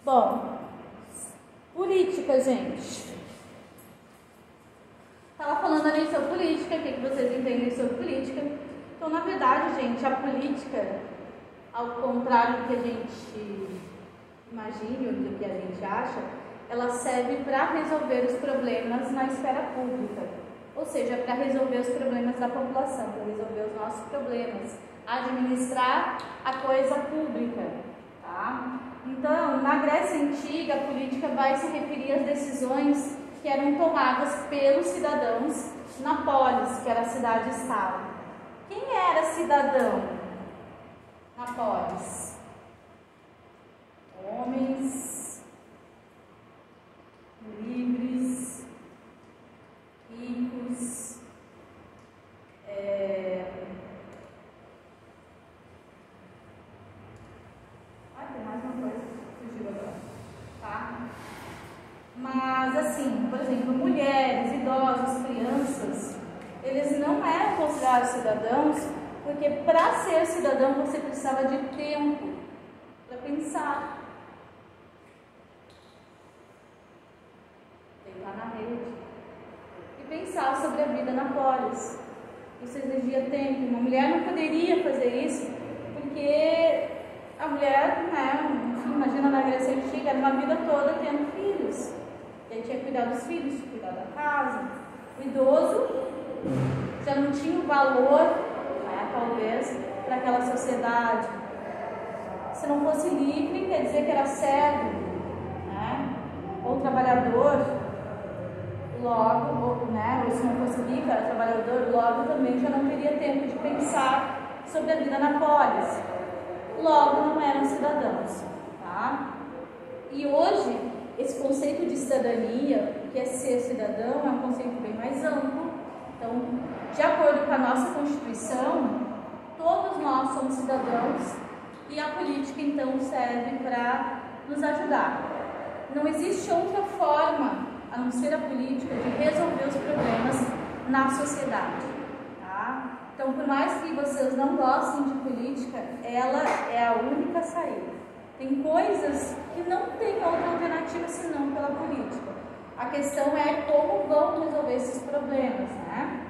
Bom, política, gente. Estava falando ali sobre política, o que vocês entendem sobre política. Então, na verdade, gente, a política, ao contrário do que a gente imagina ou do que a gente acha, ela serve para resolver os problemas na esfera pública. Ou seja, para resolver os problemas da população, para resolver os nossos problemas, administrar a coisa pública, tá? Então, na Grécia Antiga, a política vai se referir às decisões que eram tomadas pelos cidadãos na polis, que era a cidade-estado. Quem era cidadão na polis? Homens livres, ricos, tem mais uma coisa que fugiu agora, tá? Mas assim, por exemplo, mulheres, idosos, crianças, eles não eram considerados cidadãos, porque para ser cidadão você precisava de tempo para pensar. Deitar na rede e pensar sobre a vida na polis. Isso exigia tempo. Uma mulher não poderia fazer isso, porque a mulher, imagina na Grécia Antiga, era uma vida toda tendo filhos. Ele tinha que cuidar dos filhos, cuidar da casa. O idoso já não tinha o valor, talvez, para aquela sociedade. Se não fosse livre, quer dizer que era servo, ou trabalhador, logo, ou se não fosse rico, era trabalhador, logo também já não teria tempo de pensar sobre a vida na polis. Logo não eram cidadãos, tá? E hoje, esse conceito de cidadania, que é ser cidadão, é um conceito bem mais amplo. Então, de acordo com a nossa Constituição, todos nós somos cidadãos e a política, então, serve para nos ajudar. Não existe outra forma, a não ser a política, de resolver os problemas na sociedade, tá? Então, por mais que vocês não gostem de política, ela é a única saída. Tem coisas que não tem outra alternativa senão pela política. A questão é como vão resolver esses problemas, né?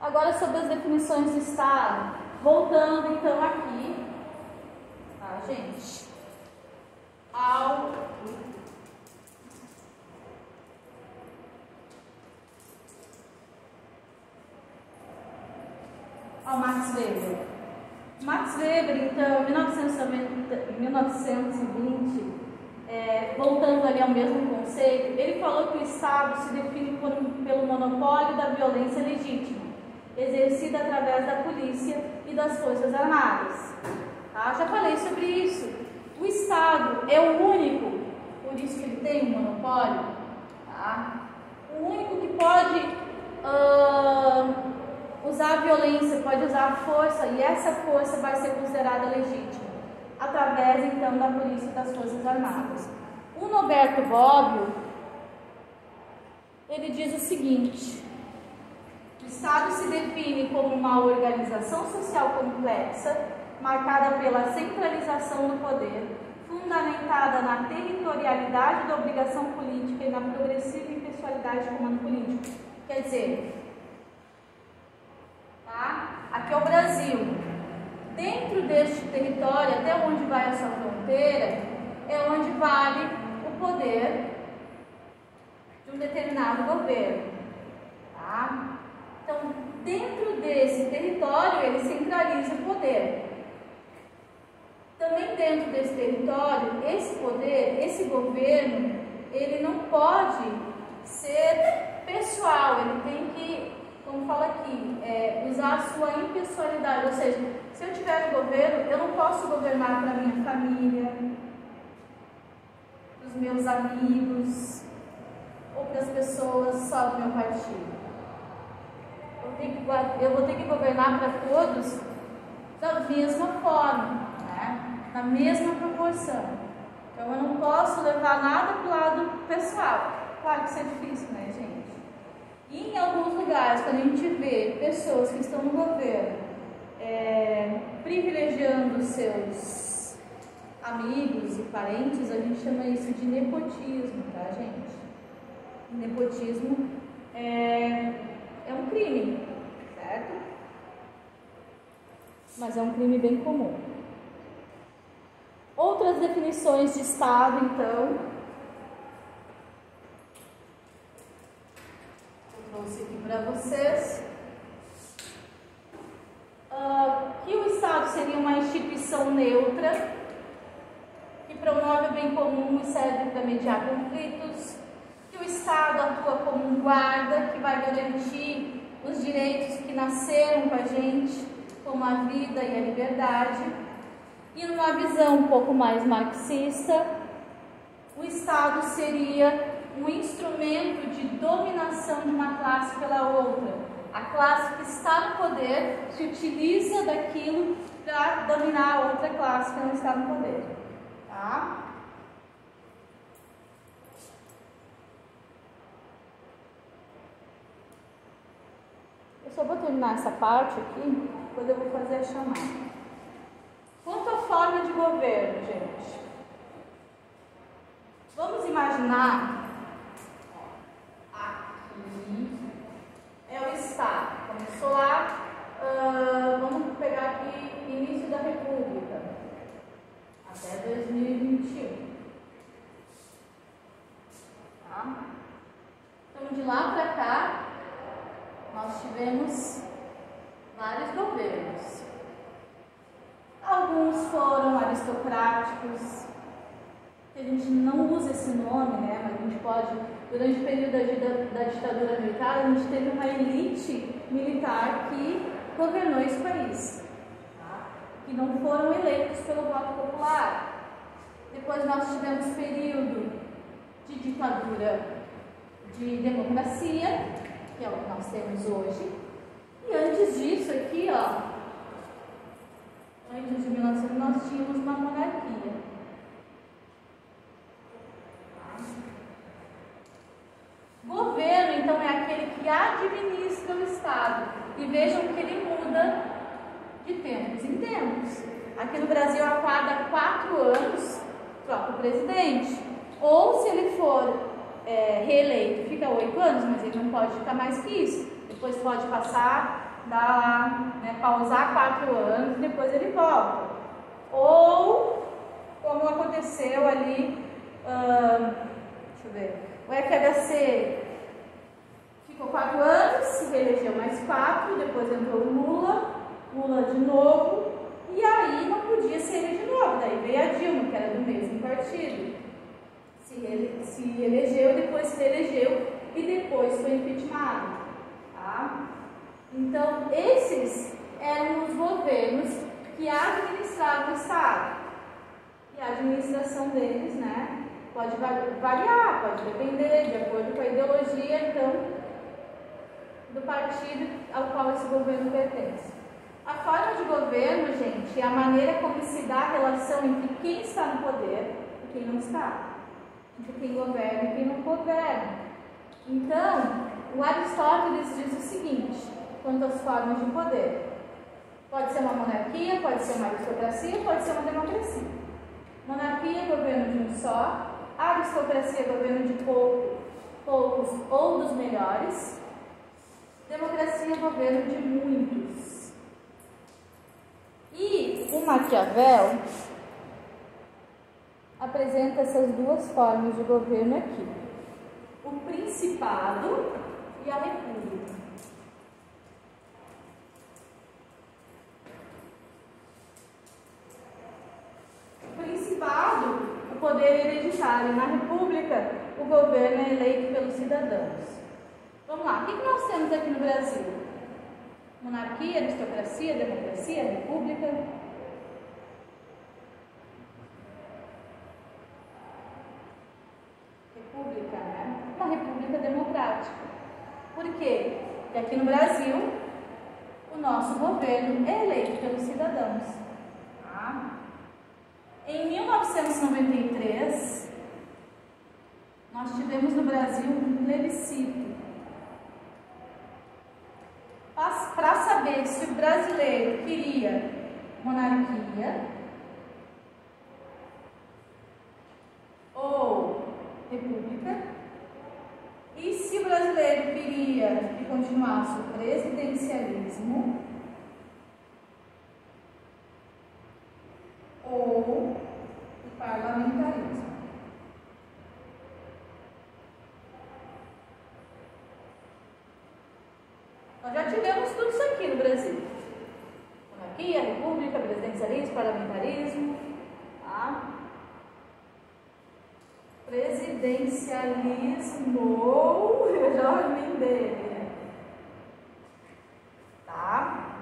Agora sobre as definições do Estado. Voltando então aqui, tá, gente? Ao Max Weber. Max Weber, então, em 1920, voltando ali ao mesmo conceito, ele falou que o Estado se define pelo monopólio da violência legítima, exercida através da polícia e das forças armadas. Tá? Já falei sobre isso. O Estado é o único, por isso que ele tem um monopólio, tá? O único que pode usar a violência, pode usar a força, e essa força vai ser considerada legítima, através então da polícia e das forças armadas. O Norberto Bobbio, ele diz o seguinte: o Estado se define como uma organização social complexa, marcada pela centralização do poder, fundamentada na territorialidade da obrigação política e na progressiva impessoalidade do comando político. Quer dizer, aqui é o Brasil. Dentro deste território, até onde vai essa fronteira, é onde vale o poder de um determinado governo. Tá? Então, dentro desse território, ele centraliza o poder. Também dentro desse território, esse poder, esse governo, ele não pode ser pessoal, ele tem que, como fala aqui, usar a sua impessoalidade, ou seja, se eu tiver no governo, eu não posso governar para minha família, para os meus amigos, ou para as pessoas só do meu partido. Eu vou ter que governar para todos da mesma forma, na mesma proporção. Então eu não posso levar nada para o lado pessoal. Claro que isso é difícil, né, gente? E em alguns lugares, quando a gente vê pessoas que estão no governo pelos seus amigos e parentes, a gente chama isso de nepotismo, tá, gente? Nepotismo é um crime, certo? Mas é um crime bem comum. Outras definições de Estado, então. Eu trouxe aqui para vocês. Que o Estado seria uma instituição neutra, que promove o bem comum e serve para mediar conflitos. Que o Estado atua como um guarda, que vai garantir os direitos que nasceram com a gente, como a vida e a liberdade. E numa visão um pouco mais marxista, o Estado seria um instrumento de dominação de uma classe pela outra. A classe que está no poder se utiliza daquilo para dominar a outra classe que não está no poder. Tá? Eu só vou terminar essa parte aqui, depois eu vou fazer a chamada. Quanto à forma de governo, gente, vamos imaginar, aqui é o Estado, começou lá, vamos pegar aqui início da República, até 2021, tá? Então de lá para cá, nós tivemos vários governos. Alguns foram aristocráticos, que a gente não usa esse nome, né? Mas a gente pode, durante o período da ditadura militar, a gente teve uma elite militar que governou esse país, tá? Que não foram eleitos pelo voto popular. Depois nós tivemos período de ditadura de democracia, que é o que nós temos hoje. E antes disso aqui, ó, antes de 1900, nós tínhamos uma monarquia. Governo, então, é aquele que administra o Estado. E vejam que ele muda de tempos em tempos. Aqui no Brasil, a cada 4 anos, troca o presidente. Ou, se ele for reeleito, fica 8 anos, mas ele não pode ficar mais que isso. Depois pode passar, pausar 4 anos, depois ele volta. Ou, como aconteceu ali, deixa eu ver, o FHC ficou 4 anos, se reelegeu mais 4, depois entrou o Lula de novo, e aí não podia ser ele de novo. Daí veio a Dilma, que era do mesmo partido. Se elegeu, depois se reelegeu e depois foi impeachmentado. Tá? Então, esses eram os governos que administravam o Estado. E a administração deles, né, pode variar, pode depender de acordo com a ideologia, então, do partido ao qual esse governo pertence. A forma de governo, gente, é a maneira como se dá a relação entre quem está no poder e quem não está. Entre quem governa e quem não governa. Então, o Aristóteles diz o seguinte, quanto às formas de poder. Pode ser uma monarquia, pode ser uma aristocracia, pode ser uma democracia. Monarquia é governo de um só, aristocracia é governo de poucos ou dos melhores, democracia é governo de muitos. E o Maquiavel apresenta essas duas formas de governo aqui: o Principado e a República. O Principado, o poder hereditário. Na República, o governo é eleito pelos cidadãos. Vamos lá, o que nós temos aqui no Brasil? Monarquia, aristocracia, democracia, república. República, né? Uma república democrática. Por quê? Porque aqui no Brasil, o nosso governo é eleito pelos cidadãos. Tá? Em 1993, nós tivemos no Brasil um plebiscito para saber se o brasileiro queria monarquia ou república. E se o brasileiro queria que continuasse o presidencialismo ou o parlamentarismo. Nós já tivemos tudo isso aqui no Brasil. Monarquia, república, presidencialismo, parlamentarismo. Tá? Presidencialismo, eu já emendei. Tá?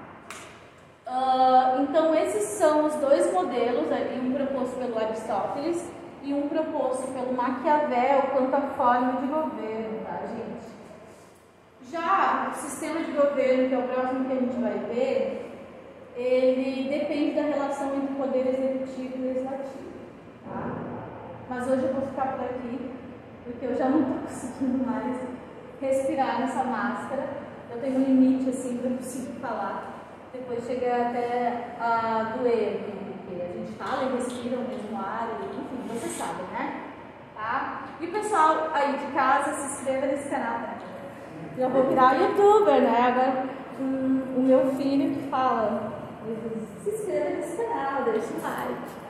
Então, esses são os dois modelos ali, um proposto pelo Aristóteles e um proposto pelo Maquiavel quanto à forma de governo, tá, gente? Já o sistema de governo, que é o próximo que a gente vai ver, ele depende da relação entre o poder executivo e legislativo, tá? Mas hoje eu vou ficar por aqui, porque eu já não estou conseguindo mais respirar nessa máscara. Eu tenho um limite assim para eu conseguir falar. Depois chega até a doer, porque a gente fala e respira o mesmo ar, enfim, vocês sabem, né? Tá? E o pessoal aí de casa, se inscreva nesse canal, né? Já vou virar youtuber, né? Agora o meu filho que fala, se inscreva nesse canal, deixa o like.